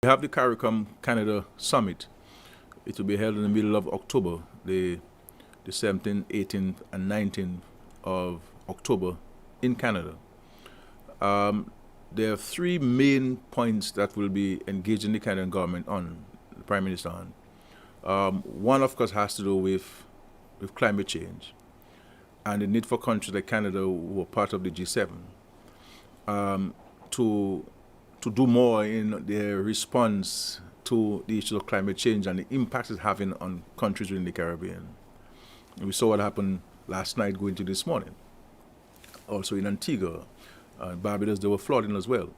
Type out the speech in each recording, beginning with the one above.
have the CARICOM Canada Summit. It will be held in the middle of October, the 17th, 18th, and 19th of October in Canada. There are three main points that will be engaging the Canadian government on, the Prime Minister on. One, of course, has to do with climate change and the need for countries like Canada, who are part of the G7, to do more in their response to the issue of climate change and the impact it's having on countries within the Caribbean. We saw what happened last night going to this morning. Also in Antigua, Barbados, there were flooding as well.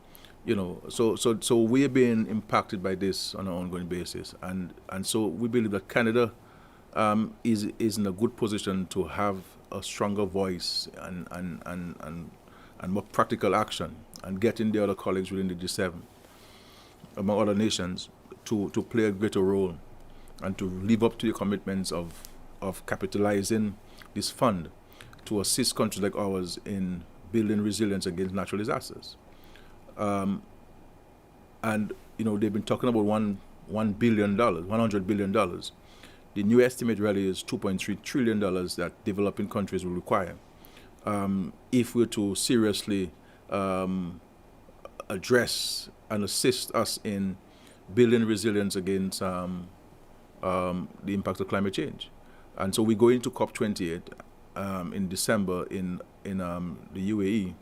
So we're being impacted by this on an ongoing basis, and so we believe that Canada is in a good position to have a stronger voice and more practical action, and getting the other colleagues within the G7, among other nations, to play a greater role and to live up to the commitments of capitalizing this fund to assist countries like ours in building resilience against natural disasters. And they've been talking about $100 billion. The new estimate really is $2.3 trillion that developing countries will require if we're to seriously address and assist us in building resilience against the impact of climate change. And so we go into COP28 in December in the UAE,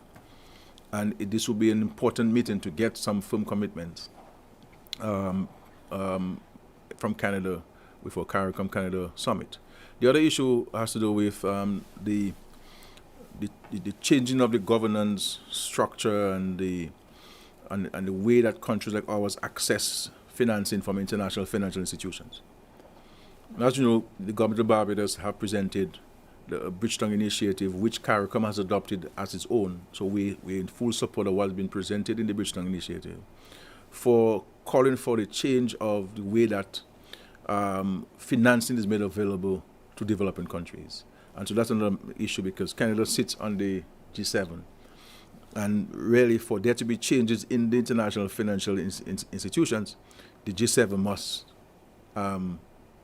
and this will be an important meeting to get some firm commitments from Canada before CARICOM Canada Summit. The other issue has to do with the changing of the governance structure and the way that countries like ours access financing from international financial institutions. As you know, the government of Barbados have presented the Bridgetown Initiative, which CARICOM has adopted as its own. So we're in full support of what's been presented in the Bridgetown Initiative for calling for the change of the way that financing is made available to developing countries. And so that's another issue, because Canada sits on the G7. And really, for there to be changes in the international financial institutions, the G7 must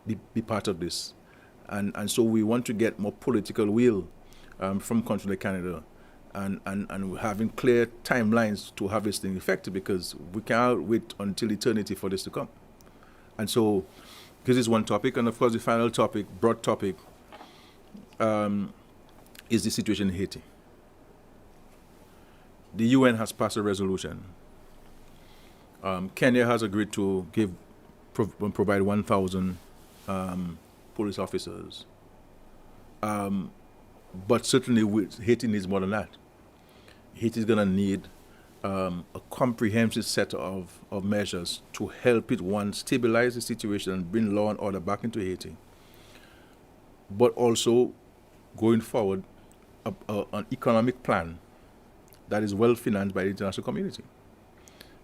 be part of this. And so we want to get more political will from countries like Canada, and having clear timelines to have this thing effective, because we cannot wait until eternity for this to come. And so this is one topic. And of course, the final topic, broad topic, is the situation in Haiti. The UN has passed a resolution. Kenya has agreed to provide 1,000 police officers. But certainly Haiti needs more than that. Haiti is going to need a comprehensive set of measures to help it, one, stabilize the situation and bring law and order back into Haiti, but also, going forward, an economic plan that is well financed by the international community.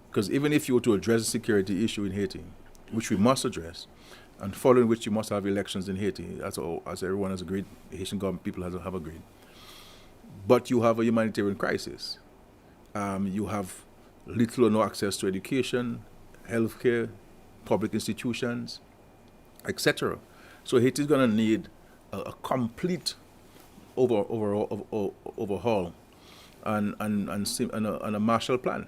Because even if you were to address the security issue in Haiti, which we must address, and following which you must have elections in Haiti, as everyone has agreed, the Haitian government people have agreed. But you have a humanitarian crisis. You have little or no access to education, healthcare, public institutions, etc. So Haiti is going to need a complete overhaul and a Marshall Plan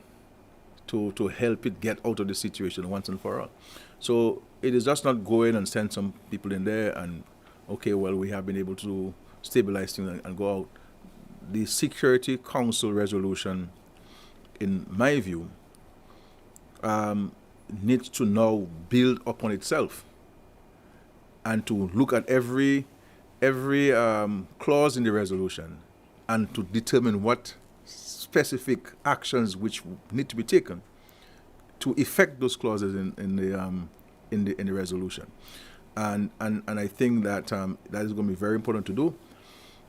to help it get out of the situation once and for all. So it is just not go in and send some people in there and, okay, well, we have been able to stabilize things and go out. The Security Council resolution, in my view, needs to now build upon itself and to look at every clause in the resolution and to determine what specific actions which need to be taken to effect those clauses in the resolution, and I think that that is going to be very important to do.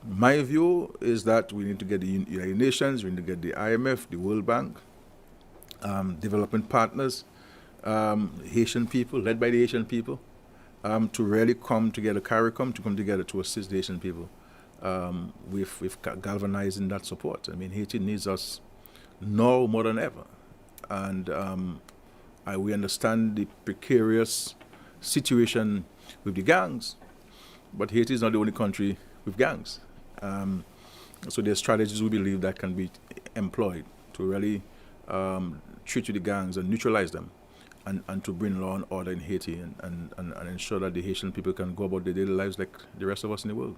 My view is that we need to get the United Nations, we need to get the IMF, the World Bank, development partners, Haitian people, led by the Haitian people, to really come together, CARICOM, to come together to assist the Haitian people with galvanizing that support. I mean, Haiti needs us now more than ever. And We understand the precarious situation with the gangs, but Haiti is not the only country with gangs. So there are strategies we believe that can be employed to really treat with the gangs and neutralize them, and to bring law and order in Haiti and ensure that the Haitian people can go about their daily lives like the rest of us in the world.